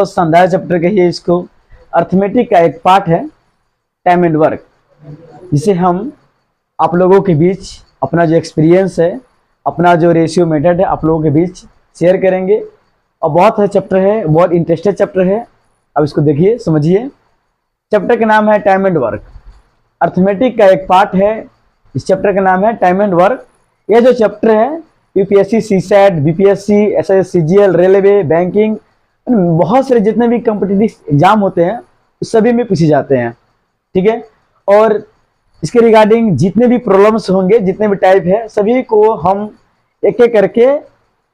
बहुत शानदार चैप्टर कहिए इसको। अर्थमेटिक का एक पार्ट है टाइम एंड वर्क, जिसे हम आप लोगों के बीच अपना जो एक्सपीरियंस है, अपना जो रेशियो मेथड है आप लोगों के बीच शेयर करेंगे। और बहुत है चैप्टर है, बहुत इंटरेस्टेड चैप्टर है। अब इसको देखिए, समझिए। चैप्टर का नाम है टाइम एंड वर्क। अर्थमेटिक का एक पार्ट है, इस चैप्टर का नाम है टाइम एंड वर्क। यह जो चैप्टर है UPSC, CSAT, BPSC, SS, CGL, railway, banking, बहुत सारे जितने भी कॉम्पिटिटिव एग्जाम होते हैं उस सभी में पूछे जाते हैं, ठीक है। और इसके रिगार्डिंग जितने भी प्रॉब्लम्स होंगे, जितने भी टाइप है, सभी को हम एक एक करके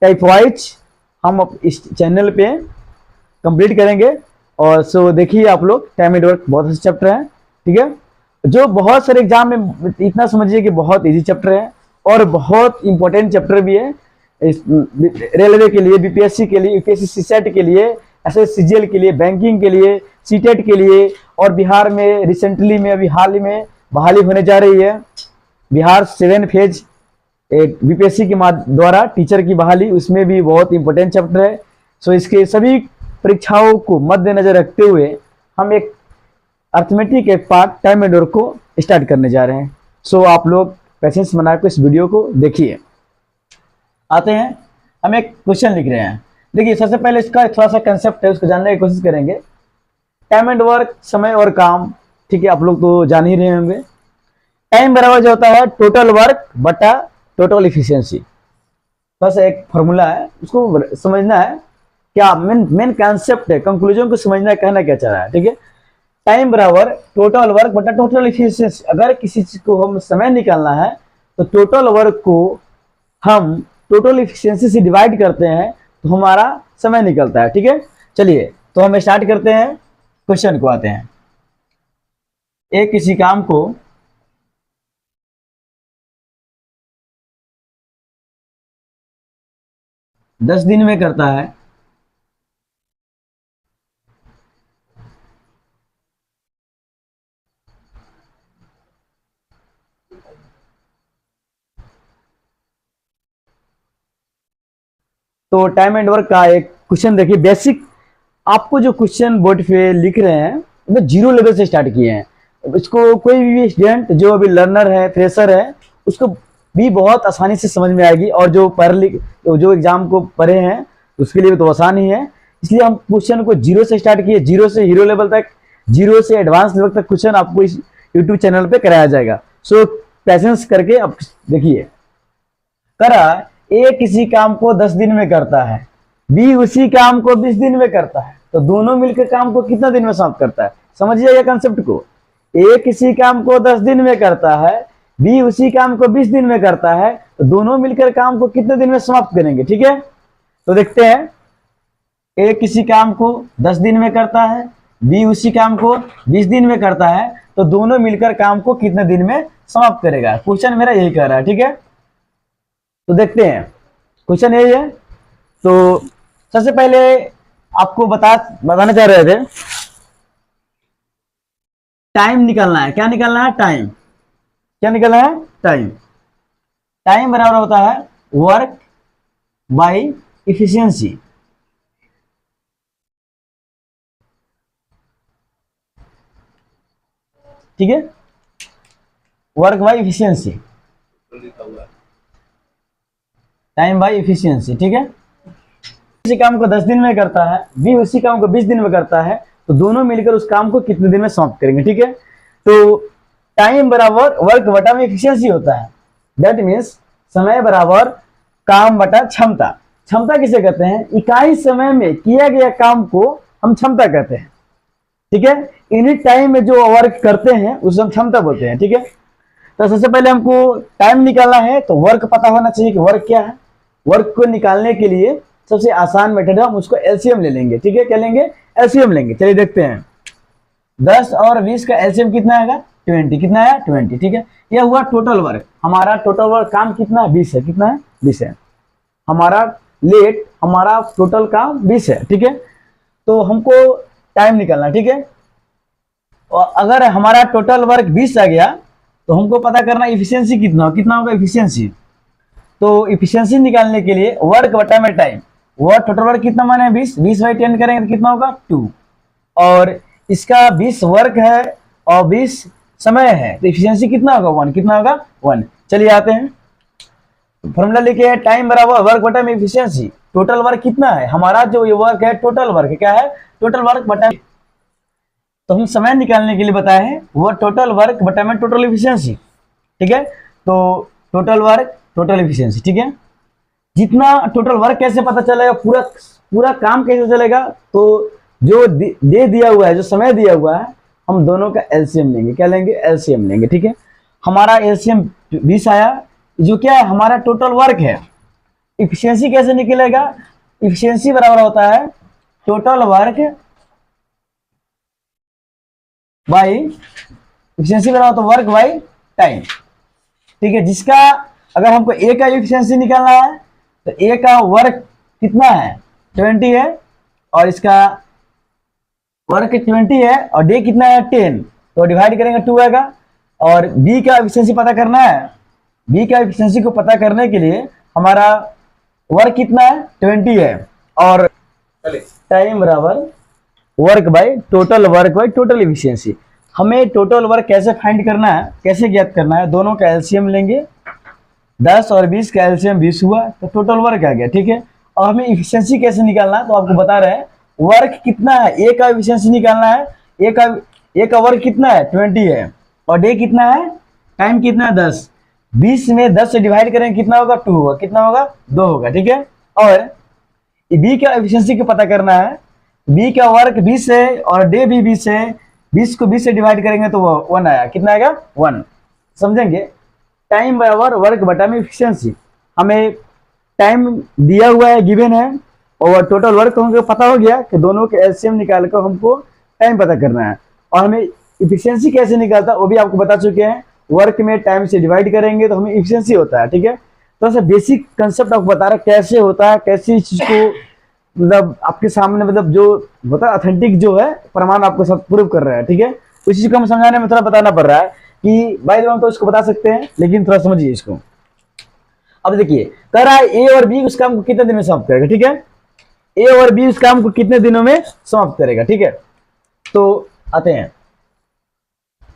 टाइप वाइज हम इस चैनल पे कंप्लीट करेंगे। और सो देखिए आप लोग, टाइम एंड वर्क बहुत अच्छा चैप्टर है, ठीक है। जो बहुत सारे एग्जाम में इतना समझिए कि बहुत इजी चैप्टर है और बहुत इंपॉर्टेंट चैप्टर भी है। रेलवे के लिए, बीपीएससी के लिए, यूपीएससी सीसेट के लिए, एसएस सीजीएल के लिए, बैंकिंग के लिए, सीटेट के लिए। और बिहार में रिसेंटली में अभी हाल ही में बहाली होने जा रही है, बिहार 7 फेज एक बीपीएससी के द्वारा टीचर की बहाली, उसमें भी बहुत इंपॉर्टेंट चैप्टर है। सो इसके सभी परीक्षाओं को मद्देनजर रखते हुए हम एक अर्थमेटिक एक पार्ट टाइम एंड वर्क को स्टार्ट करने जा रहे हैं। सो आप लोग पेशेंस बनाकर इस वीडियो को देखिए। आते हैं, हम एक क्वेश्चन लिख रहे हैं। देखिए, सबसे पहले इसका थोड़ा सा कंसेप्ट है, उसको जानने की कोशिश करेंगे। टाइम एंड वर्क, समय और काम, ठीक है, आप लोग तो जान ही रहे होंगे। टाइम बराबर जो होता है टोटल वर्क बटा टोटल इफिशियंसी। बस एक फॉर्मूला है, उसको समझना है। क्या मेन कंसेप्ट है, कंक्लूजन को समझना है, कहना क्या चाह रहा है, ठीक है। टाइम बराबर टोटल वर्क बटा टोटल इफिशियंसी। अगर किसी चीज को हम समय निकालना है तो टोटल वर्क को हम टोटल इफिशियंसी से डिवाइड करते हैं तो हमारा समय निकलता है, ठीक है। चलिए, तो हम स्टार्ट करते हैं, क्वेश्चन को आते हैं। एक किसी काम को दस दिन में करता है, तो टाइम एंड वर्क का एक क्वेश्चन देखिए। बेसिक आपको जो क्वेश्चन बोर्ड पे लिख रहे हैं वो जीरो लेवल से स्टार्ट किए हैं। इसको कोई भी स्टूडेंट जो अभी लर्नर है, फ्रेशर है, उसको भी बहुत आसानी से समझ में आएगी। और जो जो एग्जाम को पढ़े हैं उसके लिए तो आसान ही है। इसलिए हम क्वेश्चन को जीरो से स्टार्ट किए, जीरो से हीरो लेवल तक, जीरो से एडवांस लेवल तक क्वेश्चन आपको इस यूट्यूब चैनल पे कराया जाएगा। सो पेशेंस करके अब देखिए। करा, ए किसी काम को 10 दिन में करता है, बी उसी काम को 20 दिन में करता है, तो दोनों मिलकर काम को कितना दिन में समाप्त करता है? समझिए कंसेप्ट को। ए किसी काम को 10 दिन में करता है, बी उसी काम को 20 दिन में करता है, तो दोनों मिलकर काम को कितने दिन में समाप्त करेंगे, ठीक है। तो देखते हैं, ए किसी काम को 10 दिन में करता है, बी उसी काम को 20 दिन में करता है, तो दोनों मिलकर काम को कितने दिन में समाप्त करेगा। क्वेश्चन मेरा यही कह रहा है, ठीक है। तो देखते हैं, क्वेश्चन यही है। तो सबसे पहले आपको बताना चाह रहे थे, टाइम निकालना है। क्या निकालना है? टाइम। क्या निकालना है? टाइम। टाइम बराबर होता है वर्क बाय इफिशियंसी, ठीक है। Work by efficiency, time by efficiency, ठीक है। उसी काम को 10 दिन में करता है, बी उसी काम को 20 दिन में करता है, तो दोनों मिलकर उस काम को कितने दिन में समाप्त करेंगे, ठीक है। तो टाइम बराबर वर्क बटा में इफिशियंसी होता है। दैट मीन्स समय बराबर काम बटा क्षमता। क्षमता किसे कहते हैं? इकाई समय में किया गया काम को हम क्षमता कहते हैं, ठीक है। यूनिट टाइम में जो वर्क करते हैं उसे हम क्षमता बोलते हैं, ठीक है। तो सबसे पहले हमको टाइम निकालना है तो वर्क पता होना चाहिए कि वर्क क्या है। वर्क को निकालने के लिए सबसे आसान मेथड है, हम उसको एलसीएम ले लेंगे, ठीक है। क्या लेंगे? एलसीएम लेंगे। चलिए देखते हैं, 10 और 20 का एलसीएम कितना आएगा? 20। कितना है? 20, ठीक है। यह हुआ टोटल वर्क। हमारा टोटल वर्क काम कितना है? 20 है। कितना है? 20 है। हमारा लेट, हमारा टोटल काम 20 है, ठीक है। तो हमको टाइम निकालना, ठीक है। और अगर हमारा टोटल वर्क 20 आ गया तो हमको पता करना इफिशियंसी कितना होगा। इफिशियंसी, तो इफिशियंसी निकालने के लिए वर्क बटा में टाइम, वर्क टोटल वर्क कितना माने 20, 20/10 करेंगे तो कितना होगा 2, और इसका 20 वर्क है और 20 समय है, तो इफिशियंसी कितना होगा 1, कितना होगा 1। चलिए आते हैं, फॉर्मूला लिखे, टाइम बराबर वर्क बटा में इफिशियंसी। टोटल वर्क कितना है हमारा, जो ये वर्क है टोटल वर्क क्या है, टोटल वर्क बटा, तो हम समय निकालने के लिए बताए हैं वो टोटल वर्क बटा में टोटल इफिशियंसी, ठीक है। तो टोटल वर्क टोटल इफिशियंसी, ठीक है। जितना टोटल वर्क कैसे पता चलेगा, पूरा पूरा काम कैसे चलेगा, तो जो दे दिया हुआ है, जो समय दिया हुआ है, हम दोनों का एलसीएम लेंगे। क्या लेंगे, एलसीएम लेंगे, ठीक है। हमारा एलसीएम 20 आया, जो क्या है हमारा टोटल वर्क है। इफिशियंसी कैसे निकलेगा, इफिशियंसी बराबर होता है टोटल वर्क बाई, इफिशियंसी बराबर होता है वर्क बाई टाइम, ठीक है। जिसका अगर हमको ए का इफिशियंसी निकालना है तो ए का वर्क कितना है 20 है, और इसका वर्क 20 है, और डे कितना है 10, तो डिवाइड करेंगे 2 आएगा। और बी का एफिशिएंसी पता करना है, बी का एफिशिएंसी को पता करने के लिए हमारा वर्क कितना है 20 है, और टाइम बराबर work by total work by total efficiency. हमें टोटल वर्क कैसे फाइंड करना है, कैसे ज्ञात करना है, दोनों का एलसीएम लेंगे, 10 और 20 का एलसीएम 20 हुआ तो टोटल वर्क आ गया, ठीक है। और हमें एफिशिएंसी कैसे निकालना है, तो आपको बता रहे हैं वर्क कितना है, ए का एफिशिएंसी निकालना है, ए का वर्क कितना है 20 है, और डे कितना है, टाइम कितना है 10, 20 में 10 से डिवाइड करेंगे कितना होगा 2 होगा, कितना होगा 2 होगा, ठीक है। और बी का एफिशिएंसी को पता करना है, बी का वर्क 20 है और डे भी 20 है, 20 को 20 से डिवाइड करेंगे तो वो 1 आया, कितना आएगा 1, समझेंगे। टाइम बराबर वर्क बटा में एफिशिएंसी, हमें टाइम दिया हुआ है, गिवन है, और टोटल वर्क हमको पता हो गया कि दोनों के एलसीएम निकाल कर हमको टाइम पता करना है। और हमें इफिशियंसी कैसे निकालता है वो भी आपको बता चुके हैं, वर्क में टाइम से डिवाइड करेंगे तो हमें इफिशियंसी होता है, ठीक है। तो ऐसा बेसिक कंसेप्ट आपको बता रहा है कैसे होता है, कैसी चीज को मतलब आपके सामने मतलब जो होता है ऑथेंटिक जो है प्रमाण आपके साथ प्रूव कर रहा है, ठीक है। उस चीज को हम समझाने में थोड़ा बताना पड़ रहा है कि भाई हम तो इसको बता सकते हैं, लेकिन थोड़ा समझिए इसको। अब देखिए कह रहा है ए और बी उस काम को कितने दिन में समाप्त करेगा, ठीक है। ए और बी उस काम को कितने दिनों में समाप्त करेगा, ठीक है। तो आते हैं,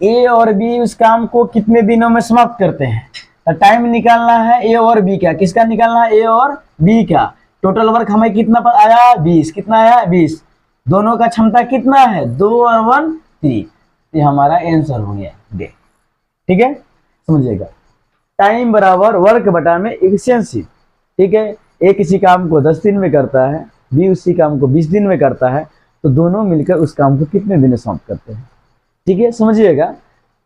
ए और बी उस काम को कितने दिनों में समाप्त करते हैं, तो टाइम निकालना है ए और बी का, किसका निकालना है, ए और बी का। टोटल वर्क हमें कितना पर आया 20, कितना आया 20, दोनों का क्षमता कितना है 2 और 1 3, ये हमारा आंसर हो गया डे, ठीक है, समझिएगा। टाइम बराबर वर्क बटा में एफिशिएंसी, ठीक है। ए किसी काम को 10 दिन में करता है, बी उसी काम को 20 दिन में करता है, तो दोनों मिलकर उस काम को कितने दिन में समाप्त करते हैं, ठीक है, समझिएगा।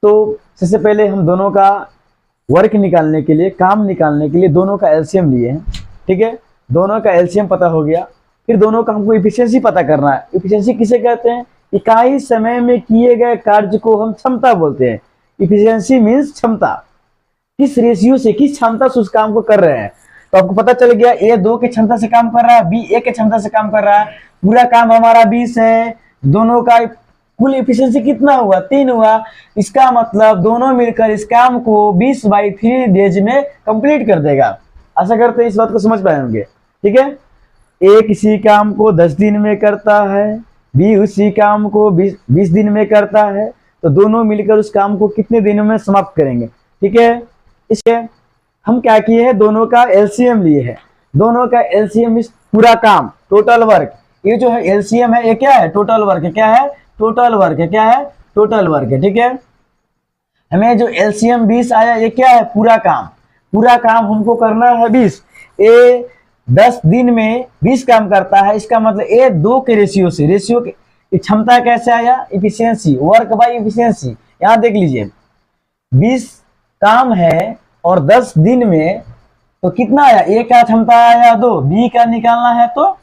तो सबसे पहले हम दोनों का वर्क निकालने के लिए, काम निकालने के लिए दोनों का एलसीएम लिए हैं, ठीक है। दोनों का एलसीएम पता हो गया, फिर दोनों का हमको इफिशियंसी पता करना है। इफिशियंसी किसे कहते हैं, इकाई समय में किए गए कार्य को हम क्षमता बोलते हैं। इफिशियंसी मीन्स क्षमता, किस रेशियो से, किस क्षमता से उस काम को कर रहे हैं। तो आपको पता चल गया ए 2 के क्षमता से काम कर रहा है, बी 1 के क्षमता से काम कर रहा है, पूरा काम हमारा 20 है, दोनों का कुल इफिशियंसी कितना हुआ 3 हुआ। इसका मतलब दोनों मिलकर इस काम को 20/3 डेज में कंप्लीट कर देगा। आशा करते हैं इस बात को समझ पाए होंगे, ठीक है। ए किसी काम को 10 दिन में करता है, बी उसी काम को 20 दिन में करता है, तो दोनों मिलकर उस काम को कितने दिनों में समाप्त करेंगे, ठीक है। इसके हम क्या किए हैं, दोनों का एलसीएम लिए है, दोनों का एलसीएम इस पूरा काम टोटल वर्क, ये जो है एलसीएम है, ये क्या है टोटल वर्क है, क्या है टोटल वर्क है, क्या है टोटल वर्क है, ठीक है। हमें जो एलसीएम 20 आया, ये क्या है पूरा काम, पूरा काम हमको करना है 20, ए 10 दिन में 20 काम करता है, इसका मतलब ए 2 के रेशियो से, रेशियो की क्षमता कैसे आया, इफिशियंसी, वर्क बाय इफिशियंसी। यहाँ देख लीजिए 20 काम है और 10 दिन में, तो कितना आया, ए का क्षमता आया 2, बी का निकालना है तो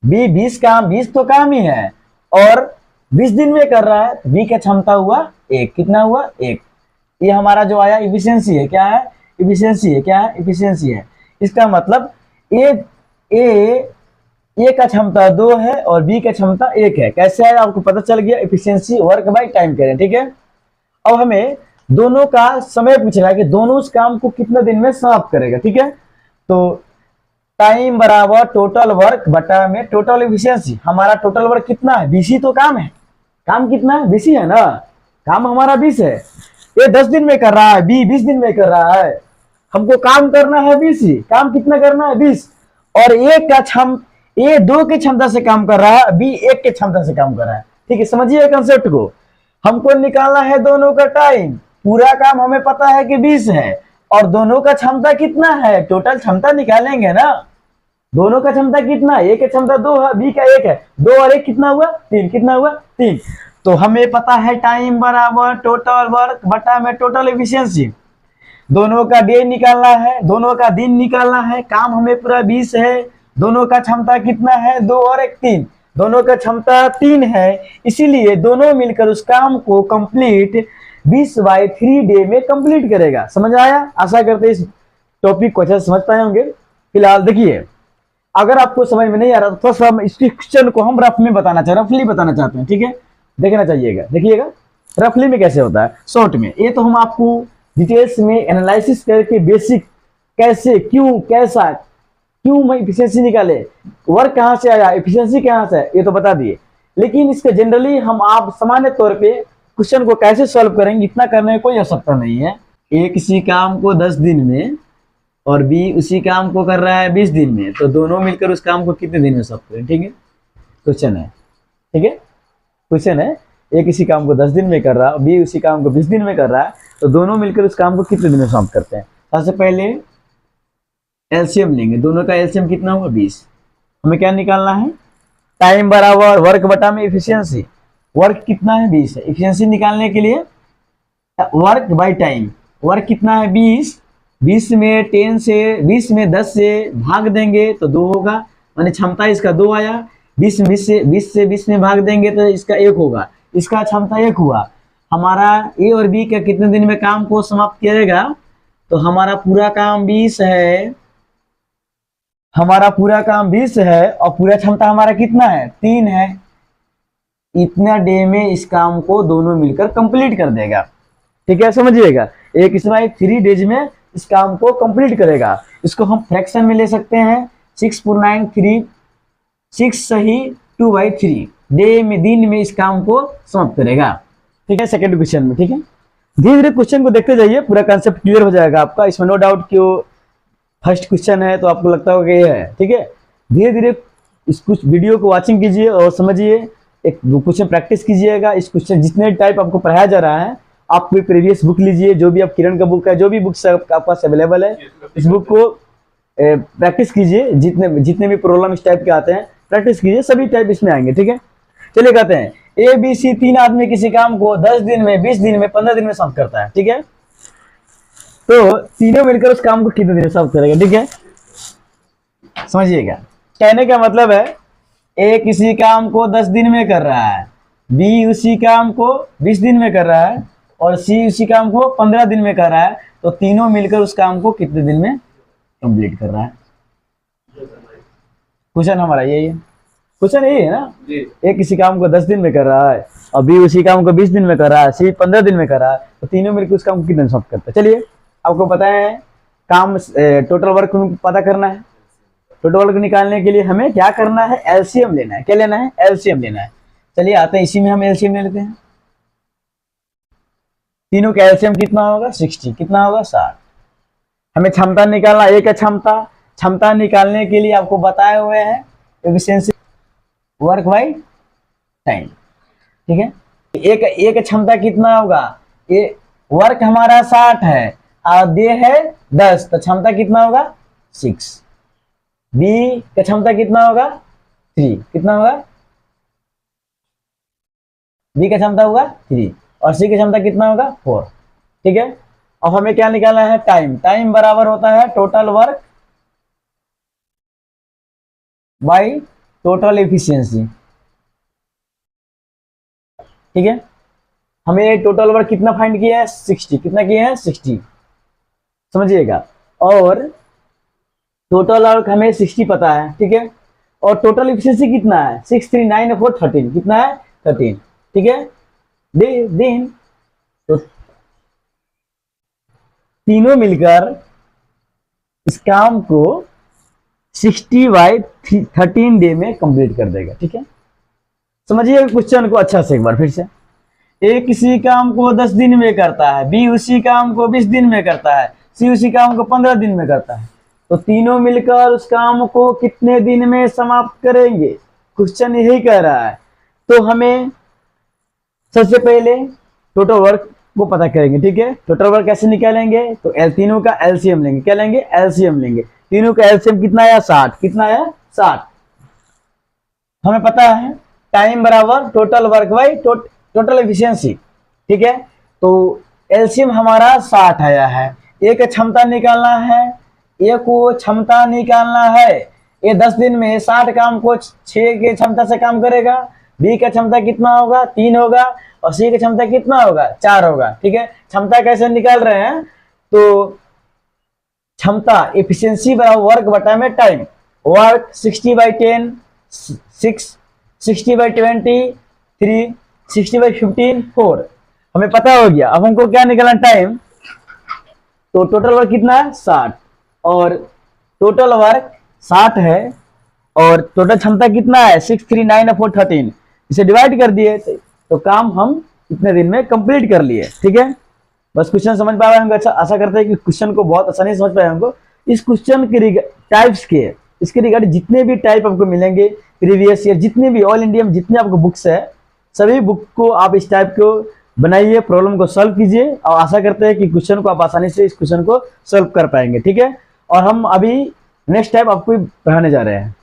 बी 20 काम, 20 तो काम ही है और 20 दिन में कर रहा है, तो बी का क्षमता हुआ 1, कितना हुआ 1। ये हमारा जो आया इफिशियंसी है, क्या है इफिशियंसी है, क्या है इफिशियंसी है। इसका मतलब ए का क्षमता 2 है और बी का क्षमता 1 है। कैसे है आपको पता चल गया, इफिशियंसी वर्क बाय टाइम करें, ठीक है। अब हमें दोनों का समय पूछ रहा है कि दोनों उस काम को कितने दिन में समाप्त करेगा, ठीक है। तो टाइम बराबर टोटल वर्क बटा में टोटल एफिशिएंसी। हमारा टोटल वर्क कितना है, 20 तो काम है। काम कितना है, 20 है ना। काम हमारा 20 है। ये 10 दिन में कर रहा है, बी 20 दिन में कर रहा है। हमको काम करना है 20 ही। काम कितना करना है, 20। और एक का क्षम ए 2 की क्षमता से काम कर रहा है, बी 1 की क्षमता से काम कर रहा है। ठीक है, समझिए कंसेप्ट को। हमको निकालना है दोनों का टाइम। पूरा काम हमें पता है कि 20 है, और दोनों का क्षमता कितना है, टोटल क्षमता निकालेंगे ना। दोनों का क्षमता कितना है, एक की क्षमता 2 है, बी का 1 है। 2 और 1 कितना हुआ, 3। कितना हुआ, 3। तो हमें पता है टाइम बराबर टोटल वर्क बटा में टोटल एफिशिएंसी। दोनों का डे निकालना है, दोनों का दिन निकालना है। काम हमें पूरा 20 है। दोनों का क्षमता कितना है, 2 और 1 3। दोनों का क्षमता 3 है, इसीलिए दोनों मिलकर उस काम को कंप्लीट 20/3 डे में कंप्लीट करेगा। समझ आया? आशा करते हैं इस टॉपिक को अच्छे समझ पाए होंगे। फिलहाल देखिए, अगर आपको समझ में नहीं आ रहा तो थोड़ा सा इस क्वेश्चन को हम रफ में बताना चाह रहे हैं, रफली बताना चाहते हैं। ठीक है, देखना चाहिएगा। देखिएगा रफली में कैसे होता है, शॉर्ट में। ये तो हम आपको डिटेल्स में एनालिसिस करके बेसिक कैसे, क्यों, कैसा, क्यों मैं इफिशियंसी निकाले, वर्क कहां से आया, इफिशियंसी कहां से है, ये तो बता दिए। लेकिन इसका जनरली हम आप सामान्य तौर पे क्वेश्चन को कैसे सॉल्व करेंगे, इतना करने की कोई आवश्यकता नहीं है। ए किसी काम को 10 दिन में और बी उसी काम को कर रहा है 20 दिन में, तो दोनों मिलकर उस काम को कितने दिन में सॉल्व करें। ठीक है, क्वेश्चन है। ठीक है, क्वेश्चन है। ए किसी काम को 10 दिन में कर रहा है, बी उसी काम को 20 दिन में कर रहा है, तो दोनों मिलकर उस काम को कितने दिन में सॉल्व करते हैं। सबसे पहले एलसीएम लेंगे। दोनों का एलसीएम कितना होगा, 20। हमें क्या निकालना है, टाइम बराबर वर्क बटा में इफिशियंसी। वर्क कितना है, 20 है। इफिशियंसी निकालने के लिए वर्क बाय टाइम। वर्क कितना है, 20। 20 में 10 से 20 में 10 से भाग देंगे तो 2 होगा, माने क्षमता इसका 2 आया। 20 में भाग देंगे तो इसका 1 होगा, इसका क्षमता 1 हुआ। हमारा ए और बी का कितने दिन में काम को समाप्त करेगा, तो हमारा पूरा काम 20 है। हमारा पूरा काम 20 है और पूरा क्षमता हमारा कितना है, 3 है। इतना डे में इस काम को दोनों मिलकर कंप्लीट कर देगा। ठीक है, समझिएगा। एक इसमें 3 डेज में इस काम को कंप्लीट करेगा। इसको हम फ्रैक्शन में ले सकते हैं, 6.93 6 सही 2/3 डे में, दिन में इस काम को समाप्त करेगा। ठीक है, सेकंड क्वेश्चन में। ठीक है, धीरे धीरे क्वेश्चन को देखते जाइए, पूरा कंसेप्ट क्लियर हो जाएगा आपका। इसमें नो डाउट कि फर्स्ट क्वेश्चन है तो आपको लगता होगा ये है। ठीक है, धीरे धीरे इस कुछ वीडियो को वॉचिंग कीजिए और समझिए, एक क्वेश्चन प्रैक्टिस कीजिएगा। इस क्वेश्चन जितने टाइप आपको पढ़ाया जा रहा है, आप कोई प्रीवियस बुक लीजिए, जो भी आप किरण का बुक है, जो भी बुक्स आपके पास अवेलेबल है, इस बुक को प्रैक्टिस कीजिए। जितने भी प्रॉब्लम इस टाइप के आते हैं प्रैक्टिस कीजिए, सभी टाइप इसमें आएंगे। ठीक है, चलिए कहते हैं ए बी सी 3 आदमी किसी काम को 10 दिन में, 20 दिन में, 15 दिन में सॉल्व करता है। ठीक है, तो तीनों मिलकर उस काम को कितने दिन में सॉल्व करेगा। ठीक है, समझिएगा। कहने का मतलब है ए किसी काम को 10 दिन में कर रहा है, बी उसी काम को 20 दिन में कर रहा है, और सी उसी काम को 15 दिन में कर रहा है, तो तीनों मिलकर उस काम को कितने दिन में कंप्लीट कर रहा है। क्वेश्चन हमारा यही है। क्वेश्चन यही है ना, ए किसी काम को 10 दिन में कर रहा है और बी उसी काम को 20 दिन में कर रहा है, सी 15 दिन में कर रहा है, तो तीनों मिलकर उस काम को कितने दिन सॉल्व करते हैं। चलिए, आपको पता है काम टोटल वर्क पता करना है। टोटल वर्क निकालने के लिए हमें क्या करना है, एलसीएम लेना है। क्या लेना है, एलसीएम लेना है। चलिए आते हैं, इसी में हम एलसीएम ले लेते हैं। तीनों का एलसीएम कितना होगा, 60। कितना होगा, 60। हमें क्षमता निकालना, एक है क्षमता। क्षमता निकालने के लिए आपको बताए हुए हैं एफिशिएंसी वर्क बाय टाइम। ठीक है, एक क्षमता कितना होगा, ये वर्क हमारा 60 है और डे है 10, तो क्षमता कितना होगा, 6। बी का क्षमता कितना होगा, 3। कितना होगा, बी का क्षमता होगा 3, और सी का क्षमता कितना होगा, 4। ठीक है, अब हमें क्या निकालना है, टाइम। टाइम बराबर होता है total work by total efficiency. ठीक है, हमें टोटल वर्क कितना फाइंड किया है, 60। कितना किया है, 60। समझिएगा। और टोटल वर्क हमें 60 पता है। ठीक है, और टोटल एफिशिएंसी कितना है, 6 3 9 4 13। कितना है, 13। ठीक है, दिन तो तीनों मिलकर इस काम को 60/13 डे में कंप्लीट कर देगा। ठीक है, समझिए क्वेश्चन को अच्छा से एक बार फिर से। ए किसी काम को 10 दिन में करता है, बी उसी काम को 20 दिन में करता है, सी उसी काम को 15 दिन में करता है, तो तीनों मिलकर उस काम को कितने दिन में समाप्त करेंगे? क्वेश्चन यही कह रहा है। तो हमें सबसे पहले टोटल वर्क को पता करेंगे। ठीक है, टोटल वर्क कैसे निकालेंगे? तो तीनों का एलसीएम लेंगे। क्या लेंगे? एलसीएम लेंगे। तीनों का एलसीएम कितना आया? 60। कितना आया? 60। हमें पता है टाइम बराबर total work by total efficiency. ठीक है, तो एलसीएम हमारा 60 आया है। ए का क्षमता निकालना है, ए को क्षमता निकालना है। ये 10 दिन में 60 काम को 6 के क्षमता से काम करेगा। बी का क्षमता कितना होगा? 3 होगा। और सी का क्षमता कितना होगा? 4 होगा। ठीक है, क्षमता कैसे निकाल रहे हैं? तो क्षमता एफिशिएंसी बराबर वर्क बटा में टाइम। वर्क 60/10, 6, 60/20, 3, 60/15, 4। हमें पता हो गया। अब हमको क्या निकालना? टाइम। तो टोटल वर्क कितना है? 60। और टोटल वर्क 60 है और टोटल क्षमता कितना है? 639/13। इसे डिवाइड कर दिए तो काम हम इतने दिन में कंप्लीट कर लिए। ठीक है, बस क्वेश्चन समझ पाए होंगे। अच्छा, आशा करते हैं कि क्वेश्चन को बहुत आसानी से समझ पाए होंगे। इस क्वेश्चन के टाइप्स के, इसके रिगार्डिंग जितने भी टाइप आपको मिलेंगे प्रीवियस ईयर, जितने भी ऑल इंडिया में जितने आपको बुक्स है, सभी बुक को आप इस टाइप को बनाइए, प्रॉब्लम को सॉल्व कीजिए और आशा करते हैं कि क्वेश्चन को आप आसानी से इस क्वेश्चन को सॉल्व कर पाएंगे। ठीक है, और हम अभी नेक्स्ट टाइप आपको पढ़ाने जा रहे हैं।